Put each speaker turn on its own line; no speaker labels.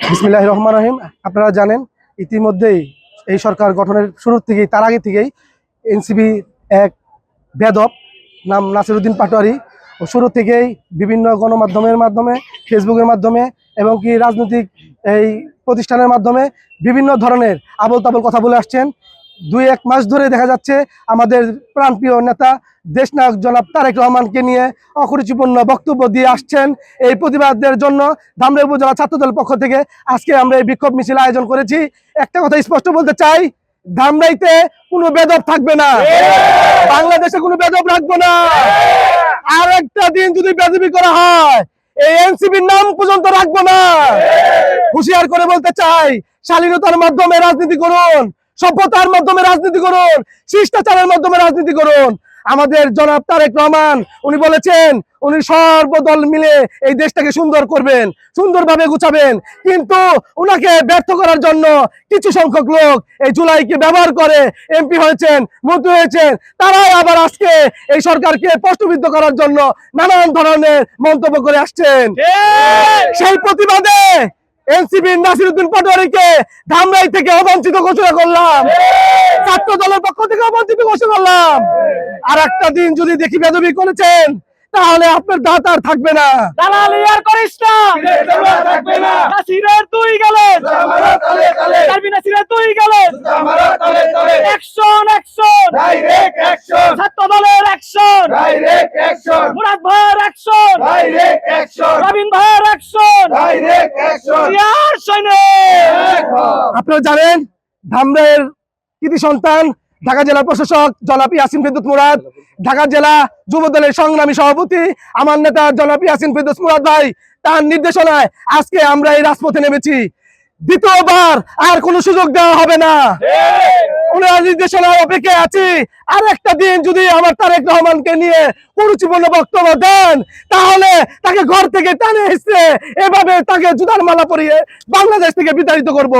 বিসমিল্লাহির রহমানির রহিম। আপনারা জানেন ইতিমধ্যেই এই সরকার গঠনের শুরু থেকেই তার আগে থেকেই এনসিপি এক বেদব নাম নাসিরউদ্দিন পাটোয়ারি ও শুরু থেকেই বিভিন্ন গণমাধ্যমের মাধ্যমে, ফেসবুকের মাধ্যমে এবং কি রাজনৈতিক এই প্রতিষ্ঠানের মাধ্যমে বিভিন্ন ধরনের আবোল তাবোল কথা বলে আসছেন। 2-1 মাস ধরে দেখা যাচ্ছে আমাদের প্রাণপ্রিয় নেতা দেশনায়ক জনাব তারেক রহমানকে নিয়ে অকুরুচিপূর্ণ বক্তব্য দিয়ে আসছেন। এই প্রতিবাদের জন্য ধামরাই উপজেলা ছাত্রদলের পক্ষ থেকে আজকে আমরা এই বিক্ষোভ মিছিল আয়োজন করেছি। একটা কথা স্পষ্ট বলতে চাই, ধামরাইতে কোনো বেদব থাকবে না, বাংলাদেশে কোনো বেদব রাখবো না। আর একটা দিন যদি বেদবি করা হয় এই এনসিপির নাম পর্যন্ত রাখবো না। হুঁশিয়ার করে বলতে চাই, শালীনতার মাধ্যমে রাজনীতি করুন, সভ্যতার মাধ্যমে রাজনীতি করুন, শিষ্টাচারের মাধ্যমে রাজনীতি করুন। আমাদের জনাব তারেক রহমান উনি বলেছেন উনি সর্বদল মিলে এই দেশটাকে সুন্দর করবেন, সুন্দরভাবে গুছাবেন, কিন্তু উনাকে ব্যর্থ করার জন্য কিছু সংখ্যক লোক এই জুলাইকে ব্যবহার করে এমপি হয়েছেন, মন্ত্রী হয়েছেন, তারাই আবার আজকে এই সরকারকে প্রশ্নবিদ্ধ করার জন্য নানান ধরনের মন্তব্য করে আসছেন। সেই প্রতিবাদে এনসিপির নাসিরউদ্দিন পাটোয়ারিকে ধামরাই থেকে অবাঞ্ছিত ঘোষণা করলাম, ছাত্র দলের পক্ষ থেকে অবাঞ্ছিত ঘোষণা করলাম। আর একটা দিন যদি দেখি বেদবি করেছেন তাহলে আপনার দাঁত আর থাকবে না।
দালালি আর করিস না,
থাকবে না।
নাসিরের তুই গেলেন,
আমরা তলে তলে,
কারবি নাসিরের তুই গেলেন।
আমরা তলে তলে,
অ্যাকশন অ্যাকশন,
ডাইরেক্ট অ্যাকশন,
ছাত্র দলের অ্যাকশন,
ডাইরেক্ট অ্যাকশন,
মুরাদ ভাইয়ের অ্যাকশন,
ডাইরেক্ট অ্যাকশন,
রবিন ভাইয়ের অ্যাকশন,
ডাইরেক্ট অ্যাকশন।
ইয়ার সৈনিক।
আপনারা জানেন ধামরাইয়ের কৃতি সন্তান ঢাকা জেলা প্রশাসক জনাব ইয়াসিন ফেরদৌস মুরাদ, ঢাকা জেলা যুব দলের সংগ্রামী সভাপতি আমার নেতা জনাব ইয়াসিন ফেরদৌস মুরাদ ভাই, তার নির্দেশনায় আজকে আমরা এই রাজপথে নেমেছি। দ্বিতীয়বার আর কোনো সুযোগ দেওয়া হবে না, ওনার নির্দেশনার অপেক্ষায় আছি। আর একটা দিন যদি আমার তারেক রহমানকে নিয়ে কুরুচিপূর্ণ বক্তব্য দেন তাহলে তাকে ঘর থেকে টানে এসে এভাবে তাকে জুতার মালা পরিয়ে বাংলাদেশ থেকে বিতাড়িত করব।